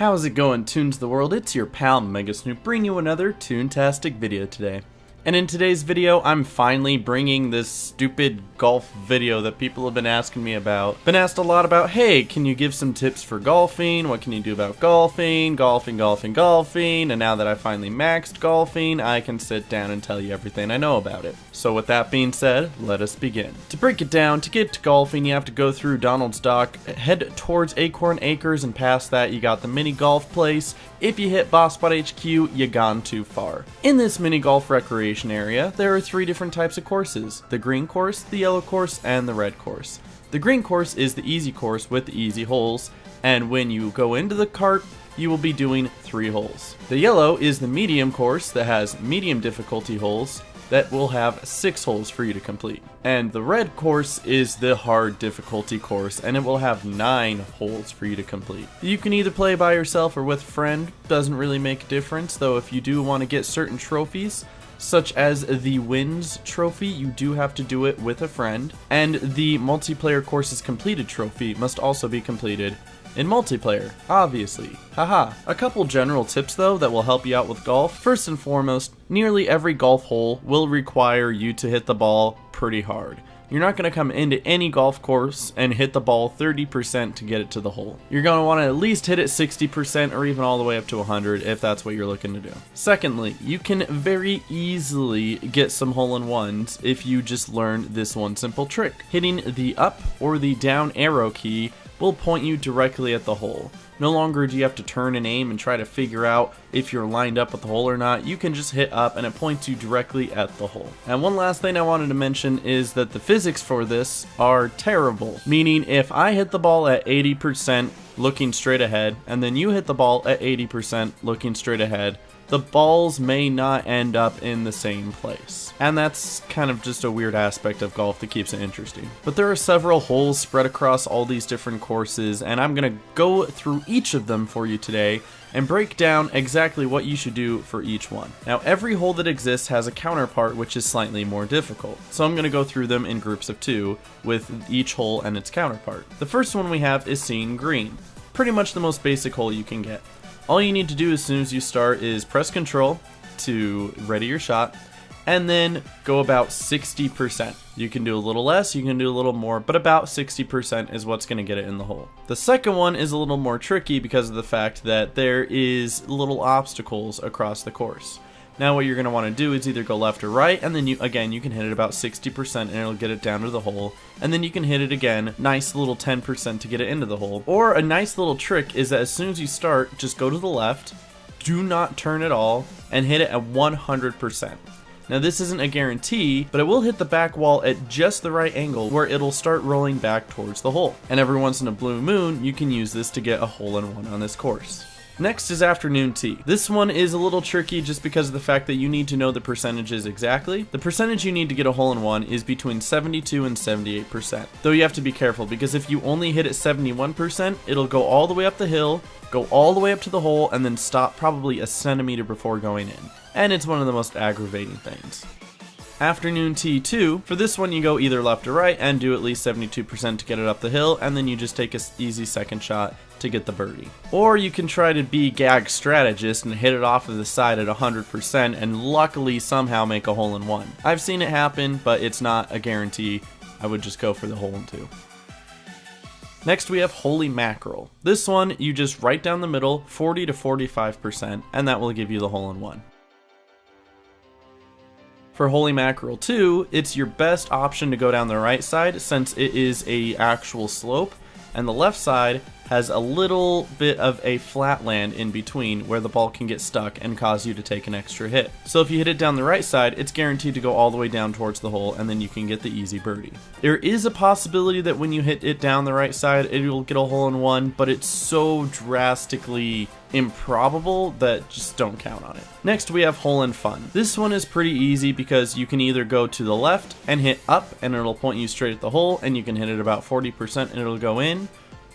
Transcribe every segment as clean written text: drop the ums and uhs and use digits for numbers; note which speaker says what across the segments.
Speaker 1: How's it going, Toons the World? It's your pal Mega Snoop bringing you another Toontastic video today. And in today's video, I'm finally bringing this stupid golf video that people have been asking me about. Been asked a lot about, hey, can you give some tips for golfing? What can you do about golfing? Golfing. And now that I finally maxed golfing, I can sit down and tell you everything I know about it. So with that being said, let us begin. To break it down, to get to golfing, you have to go through Donald's Dock, head towards Acorn Acres, and past that you got the mini golf place. If you hit Boss Spot HQ, you gone too far. In this mini golf recreation area, there are 3 different types of courses: the green course, the yellow course, and the red course. The green course is the easy course with the easy holes, and when you go into the cart, you will be doing 3 holes. The yellow is the medium course that has medium difficulty holes that will have 6 holes for you to complete. And the red course is the hard difficulty course, and it will have 9 holes for you to complete. You can either play by yourself or with a friend, doesn't really make a difference, though if you do want to get certain trophies, such as the wins trophy, you do have to do it with a friend, and the multiplayer courses completed trophy must also be completed in multiplayer, obviously. Haha. A couple general tips though that will help you out with golf. First and foremost, nearly every golf hole will require you to hit the ball pretty hard. You're not going to come into any golf course and hit the ball 30% to get it to the hole. You're going to want to at least hit it 60% or even all the way up to 100 if that's what you're looking to do. Secondly, you can very easily get some hole-in-ones if you just learn this one simple trick. Hitting the up or the down arrow key will point you directly at the hole. No longer do you have to turn and aim and try to figure out if you're lined up with the hole or not. You can just hit up and it points you directly at the hole. And one last thing I wanted to mention is that the physics for this are terrible. Meaning if I hit the ball at 80% looking straight ahead and then you hit the ball at 80% looking straight ahead, the balls may not end up in the same place. And that's kind of just a weird aspect of golf that keeps it interesting. But there are several holes spread across all these different courses, and I'm going to go through each of them for you today and break down exactly what you should do for each one. Now, every hole that exists has a counterpart which is slightly more difficult. So I'm going to go through them in groups of 2 with each hole and its counterpart. The first one we have is Seeing Green. Pretty much the most basic hole you can get. All you need to do as soon as you start is press Control to ready your shot, and then go about 60%. You can do a little less, you can do a little more, but about 60% is what's going to get it in the hole. The second one is a little more tricky because of the fact that there is little obstacles across the course. Now what you're going to want to do is either go left or right, and then you can hit it about 60% and it'll get it down to the hole, and then you can hit it again, nice little 10% to get it into the hole. Or a nice little trick is that as soon as you start, just go to the left, do not turn at all, and hit it at 100%. Now this isn't a guarantee, but it will hit the back wall at just the right angle where it'll start rolling back towards the hole. And every once in a blue moon, you can use this to get a hole-in-one on this course. Next is Afternoon Tea. This one is a little tricky just because of the fact that you need to know the percentages exactly. The percentage you need to get a hole-in-one is between 72 and 78%. Though you have to be careful because if you only hit it 71%, it'll go all the way up the hill, go all the way up to the hole, and then stop probably a centimeter before going in. And it's one of the most aggravating things. Afternoon Tea 2, for this one you go either left or right and do at least 72% to get it up the hill, and then you just take an easy second shot to get the birdie. Or you can try to be gag strategist and hit it off of the side at 100% and luckily somehow make a hole-in-one. I've seen it happen, but it's not a guarantee. I would just go for the hole-in-2. Next we have Holy Mackerel. This one you just right down the middle, 40 to 45%, and that will give you the hole-in-one. For Holy Mackerel 2, it's your best option to go down the right side since it is a actual slope, and the left side has a little bit of a flat land in between where the ball can get stuck and cause you to take an extra hit. So if you hit it down the right side, it's guaranteed to go all the way down towards the hole, and then you can get the easy birdie. There is a possibility that when you hit it down the right side, it will get a hole-in-one, but it's so drastically improbable that just don't count on it. Next we have Hole-in-Fun. This one is pretty easy because you can either go to the left and hit up and it'll point you straight at the hole, and you can hit it about 40% and it'll go in.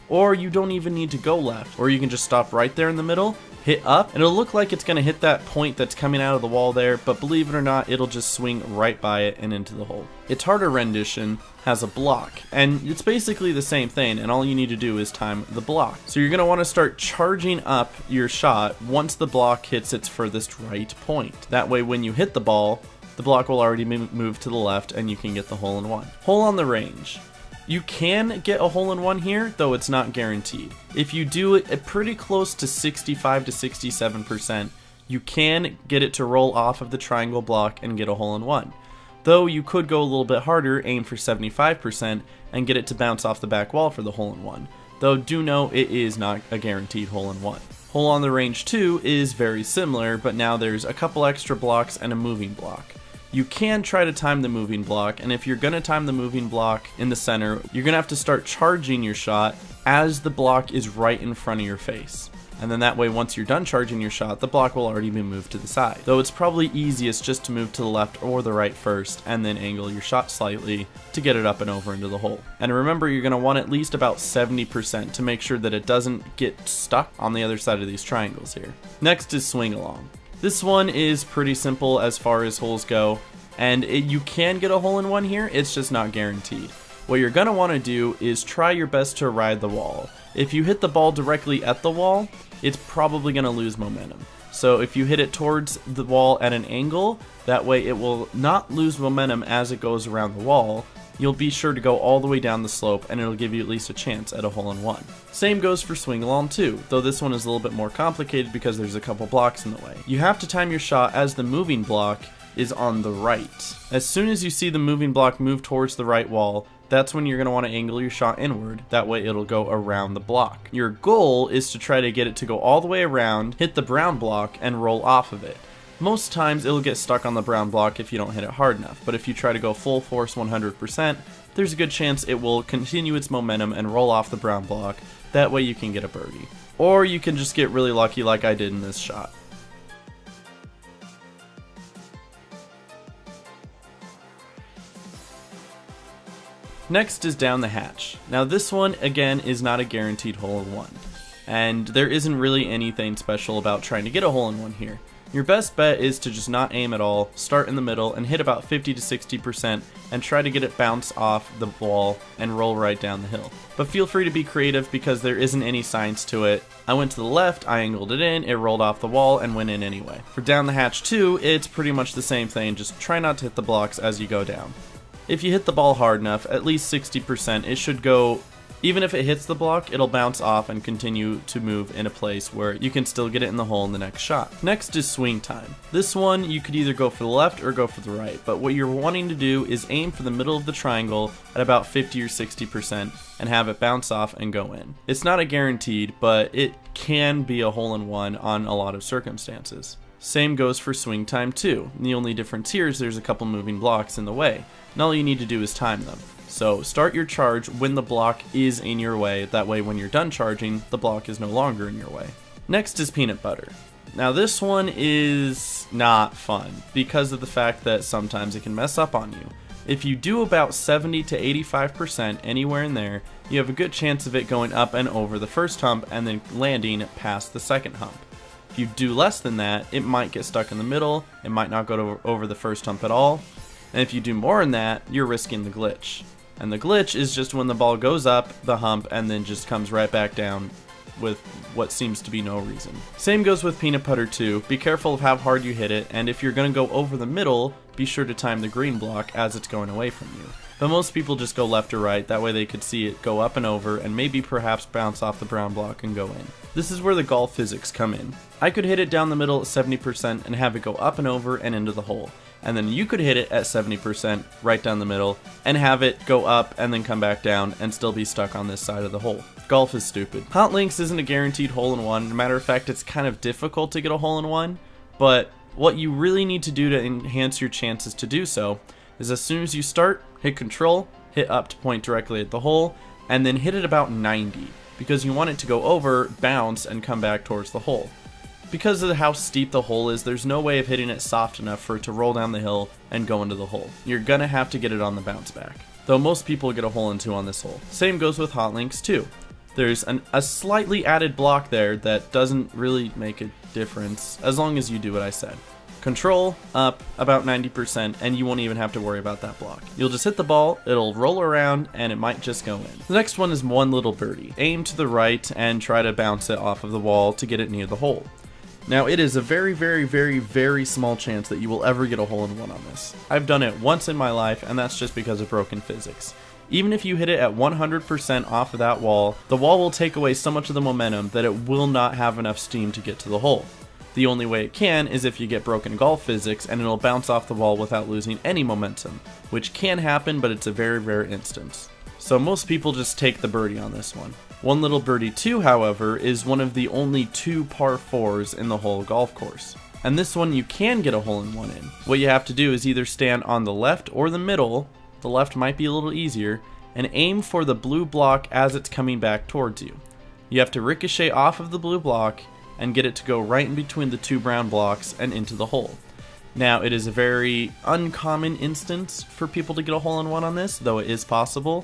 Speaker 1: or you don't even need to go left, or you can just stop right there in the middle, hit up, and it'll look like it's going to hit that point that's coming out of the wall there, but believe it or not, it'll just swing right by it and into the hole. Its harder rendition has a block, and it's basically the same thing, and all you need to do is time the block. So you're going to want to start charging up your shot once the block hits its furthest right point. That way when you hit the ball, the block will already be moved to the left and you can get the hole in one. Hole on the range. You can get a hole in one here, though it's not guaranteed. If you do it pretty close to 65 to 67%, you can get it to roll off of the triangle block and get a hole in one. Though you could go a little bit harder, aim for 75%, and get it to bounce off the back wall for the hole in one. Though do know it is not a guaranteed hole in one. Hole on the range 2 is very similar, but now there's a couple extra blocks and a moving block. You can try to time the moving block, and if you're going to time the moving block in the center, you're going to have to start charging your shot as the block is right in front of your face. And then that way, once you're done charging your shot, the block will already be moved to the side. Though it's probably easiest just to move to the left or the right first, and then angle your shot slightly to get it up and over into the hole. And remember, you're going to want at least about 70% to make sure that it doesn't get stuck on the other side of these triangles here. Next is swing along. This one is pretty simple as far as holes go, and you can get a hole in one here, it's just not guaranteed. What you're going to want to do is try your best to ride the wall. If you hit the ball directly at the wall, it's probably going to lose momentum. So if you hit it towards the wall at an angle, that way it will not lose momentum as it goes around the wall. You'll be sure to go all the way down the slope, and it'll give you at least a chance at a hole in one. Same goes for swing along too, though this one is a little bit more complicated because there's a couple blocks in the way. You have to time your shot as the moving block is on the right. As soon as you see the moving block move towards the right wall, that's when you're going to want to angle your shot inward. That way it'll go around the block. Your goal is to try to get it to go all the way around, hit the brown block, and roll off of it. Most times it'll get stuck on the brown block if you don't hit it hard enough, but if you try to go full force 100%, there's a good chance it will continue its momentum and roll off the brown block. That way you can get a birdie. Or you can just get really lucky like I did in this shot. Next is down the hatch. Now this one, again, is not a guaranteed hole in one, and there isn't really anything special about trying to get a hole in one here. Your best bet is to just not aim at all, start in the middle, and hit about 50 to 60% and try to get it bounce off the wall and roll right down the hill. But feel free to be creative because there isn't any science to it. I went to the left, I angled it in, it rolled off the wall and went in anyway. For down the hatch 2, it's pretty much the same thing, just try not to hit the blocks as you go down. If you hit the ball hard enough, at least 60%, it should go. Even if it hits the block, it'll bounce off and continue to move in a place where you can still get it in the hole in the next shot. Next is swing time. This one, you could either go for the left or go for the right, but what you're wanting to do is aim for the middle of the triangle at about 50 or 60% and have it bounce off and go in. It's not a guaranteed, but it can be a hole in one on a lot of circumstances. Same goes for swing time too. The only difference here is there's a couple moving blocks in the way, and all you need to do is time them. So start your charge when the block is in your way, that way when you're done charging, the block is no longer in your way. Next is peanut butter. Now this one is not fun because of the fact that sometimes it can mess up on you. If you do about 70 to 85% anywhere in there, you have a good chance of it going up and over the first hump and then landing past the second hump. If you do less than that, it might get stuck in the middle, it might not go over the first hump at all, and if you do more than that, you're risking the glitch. And the glitch is just when the ball goes up the hump and then just comes right back down with what seems to be no reason. Same goes with peanut butter too. Be careful of how hard you hit it, and if you're going to go over the middle, be sure to time the green block as it's going away from you. But most people just go left or right, that way they could see it go up and over and maybe perhaps bounce off the brown block and go in. This is where the golf physics come in. I could hit it down the middle at 70% and have it go up and over and into the hole. And then you could hit it at 70% right down the middle and have it go up and then come back down and still be stuck on this side of the hole. Golf is stupid. Hot Links isn't a guaranteed hole in one. As a matter of fact, it's kind of difficult to get a hole in one, but what you really need to do to enhance your chances to do so is as soon as you start, hit control, hit up to point directly at the hole, and then hit it about 90 because you want it to go over, bounce, and come back towards the hole. Because of how steep the hole is, there's no way of hitting it soft enough for it to roll down the hill and go into the hole. You're gonna have to get it on the bounce back. Though most people get a hole in two on this hole. Same goes with Hot Links too. There's a slightly added block there that doesn't really make a difference as long as you do what I said. Control up about 90% and you won't even have to worry about that block. You'll just hit the ball, it'll roll around, and it might just go in. The next one is one little birdie. Aim to the right and try to bounce it off of the wall to get it near the hole. Now it is a very small chance that you will ever get a hole-in-one on this. I've done it once in my life and that's just because of broken physics. Even if you hit it at 100% off of that wall, the wall will take away so much of the momentum that it will not have enough steam to get to the hole. The only way it can is if you get broken golf physics and it'll bounce off the wall without losing any momentum, which can happen, but it's a very rare instance. So most people just take the birdie on this one. One little birdie 2, however, is one of the only 2 par 4s in the whole golf course. And this one you can get a hole-in-one in. What you have to do is either stand on the left or the middle, the left might be a little easier, and aim for the blue block as it's coming back towards you. You have to ricochet off of the blue block and get it to go right in between the 2 brown blocks and into the hole. Now, it is a very uncommon instance for people to get a hole-in-one on this, though it is possible.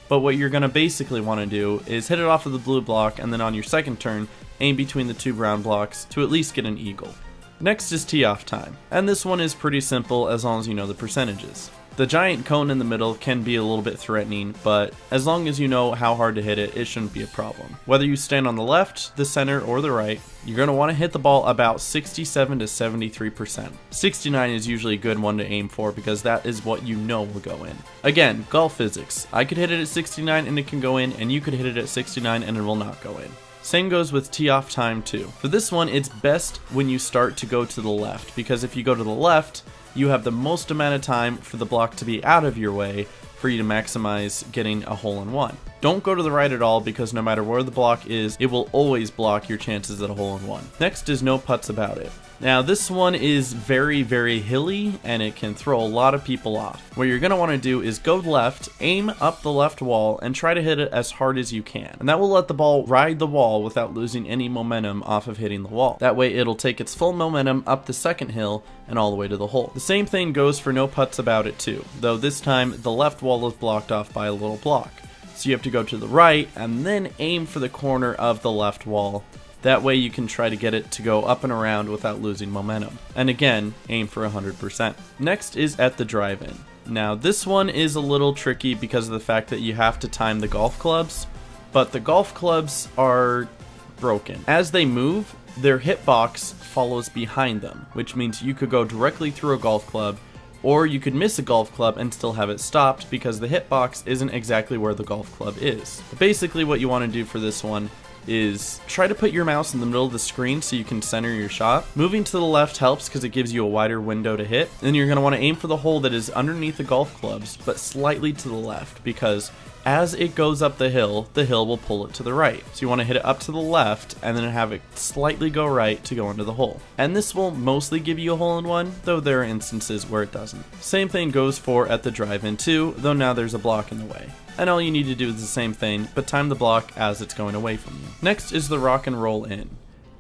Speaker 1: But what you're going to basically want to do is hit it off of the blue block and then on your second turn, aim between the 2 brown blocks to at least get an eagle. Next is tee off time, and this one is pretty simple as long as you know the percentages. The giant cone in the middle can be a little bit threatening, but as long as you know how hard to hit it, it shouldn't be a problem. Whether you stand on the left, the center, or the right, you're going to want to hit the ball about 67 to 73%. 69 is usually a good one to aim for because that is what you know will go in. Again, golf physics. I could hit it at 69 and it can go in, and you could hit it at 69 and it will not go in. Same goes with tee off time too. For this one, it's best when you start to go to the left, because if you go to the left, you have the most amount of time for the block to be out of your way for you to maximize getting a hole-in-one. Don't go to the right at all, because no matter where the block is, it will always block your chances at a hole-in-one. Next is no putts about it. Now this one is very hilly and it can throw a lot of people off. What you're going to want to do is go left, aim up the left wall, and try to hit it as hard as you can. And that will let the ball ride the wall without losing any momentum off of hitting the wall. That way it'll take its full momentum up the second hill and all the way to the hole. The same thing goes for no putts about it too, though this time the left wall is blocked off by a little block. So you have to go to the right and then aim for the corner of the left wall. That way you can try to get it to go up and around without losing momentum. And again, aim for 100%. Next is at the drive-in. Now this one is a little tricky because of the fact that you have to time the golf clubs, but the golf clubs are broken. As they move, their hitbox follows behind them, which means you could go directly through a golf club, or you could miss a golf club and still have it stopped because the hitbox isn't exactly where the golf club is. But basically what you want to do for this one is try to put your mouse in the middle of the screen so you can center your shot. Moving to the left helps because it gives you a wider window to hit. Then you're going to want to aim for the hole that is underneath the golf clubs, but slightly to the left, because as it goes up the hill will pull it to the right. So you want to hit it up to the left and then have it slightly go right to go into the hole. And this will mostly give you a hole-in-one, though there are instances where it doesn't. Same thing goes for at the drive-in too, though now there's a block in the way. And all you need to do is the same thing, but time the block as it's going away from you. Next is the rock and roll in.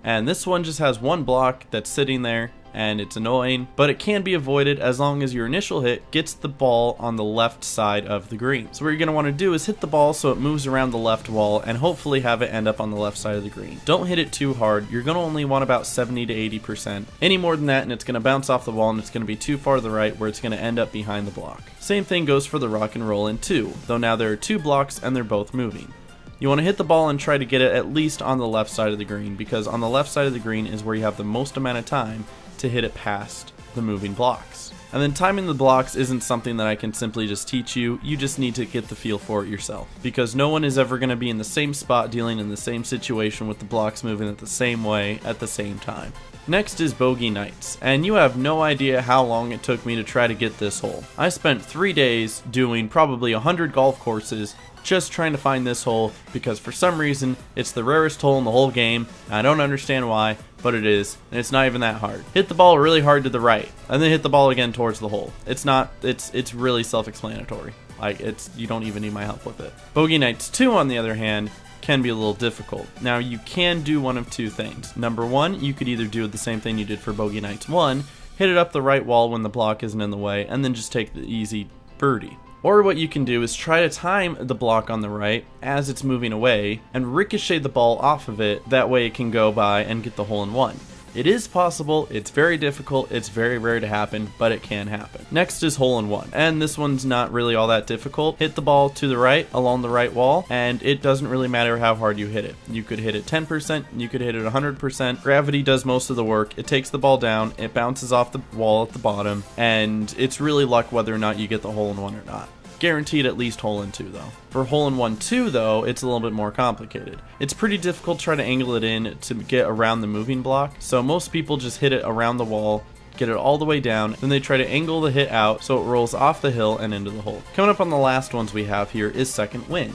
Speaker 1: And this one just has one block that's sitting there, and it's annoying, but it can be avoided as long as your initial hit gets the ball on the left side of the green. So what you're going to want to do is hit the ball so it moves around the left wall and hopefully have it end up on the left side of the green. Don't hit it too hard. You're going to only want about 70 to 80%. Any more than that and it's going to bounce off the wall and it's going to be too far to the right where it's going to end up behind the block. Same thing goes for the rock and roll in too, though now there are 2 blocks and they're both moving. You want to hit the ball and try to get it at least on the left side of the green, because on the left side of the green is where you have the most amount of time to hit it past the moving blocks. And then timing the blocks isn't something that I can simply just teach you. You just need to get the feel for it yourself, because no one is ever going to be in the same spot dealing in the same situation with the blocks moving at the same way at the same time. Next is bogey nights, and you have no idea how long it took me to try to get this hole. I spent 3 days doing probably 100 golf courses just trying to find this hole, because for some reason it's the rarest hole in the whole game. I don't understand why, but it is, and it's not even that hard. Hit the ball really hard to the right, and then hit the ball again towards the hole. It's really self-explanatory. Like, you don't even need my help with it. Bogey nights 2, on the other hand, can be a little difficult. Now, you can do one of 2 things. Number 1, you could either do the same thing you did for bogey nights 1, hit it up the right wall when the block isn't in the way, and then just take the easy birdie. Or what you can do is try to time the block on the right as it's moving away and ricochet the ball off of it, that way it can go by and get the hole in one. It is possible, it's very difficult, it's very rare to happen, but it can happen. Next is hole in one, and this one's not really all that difficult. Hit the ball to the right along the right wall, and it doesn't really matter how hard you hit it. You could hit it 10%, you could hit it 100%. Gravity does most of the work. It takes the ball down, it bounces off the wall at the bottom, and it's really luck whether or not you get the hole in one or not. Guaranteed at least hole in two though. For hole in 1-2 though, it's a little bit more complicated. It's pretty difficult to try to angle it in to get around the moving block, so most people just hit it around the wall, get it all the way down, then they try to angle the hit out so it rolls off the hill and into the hole. Coming up on the last ones we have here is second wind.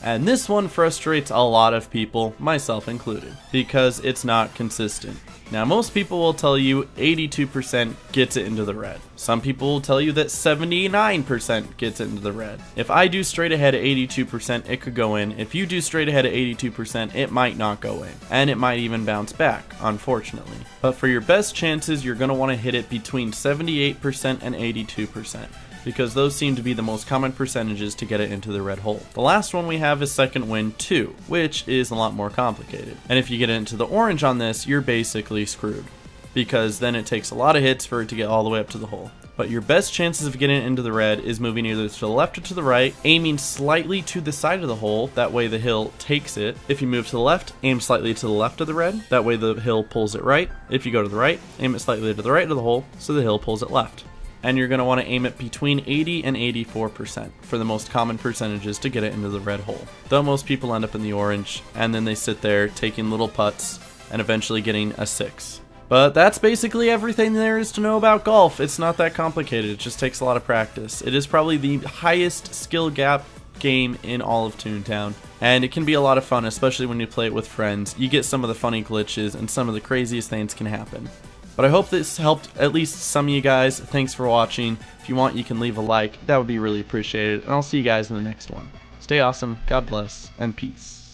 Speaker 1: And this one frustrates a lot of people, myself included, because it's not consistent. Now most people will tell you 82% gets it into the red. Some people will tell you that 79% gets it into the red. If I do straight ahead at 82%, it could go in. If you do straight ahead at 82%, it might not go in. And it might even bounce back, unfortunately. But for your best chances, you're going to want to hit it between 78% and 82%. Because those seem to be the most common percentages to get it into the red hole. The last one we have is second wind 2, which is a lot more complicated. And if you get into the orange on this, you're basically screwed, because then it takes a lot of hits for it to get all the way up to the hole. But your best chances of getting it into the red is moving either to the left or to the right, aiming slightly to the side of the hole, that way the hill takes it. If you move to the left, aim slightly to the left of the red, that way the hill pulls it right. If you go to the right, aim it slightly to the right of the hole, so the hill pulls it left. And you're going to want to aim it between 80 and 84% for the most common percentages to get it into the red hole. Though most people end up in the orange, and then they sit there taking little putts and eventually getting a 6. But that's basically everything there is to know about golf. It's not that complicated, it just takes a lot of practice. It is probably the highest skill gap game in all of Toontown, and it can be a lot of fun, especially when you play it with friends. You get some of the funny glitches, and some of the craziest things can happen. But I hope this helped at least some of you guys. Thanks for watching. If you want, you can leave a like. That would be really appreciated. And I'll see you guys in the next one. Stay awesome, God bless, and peace.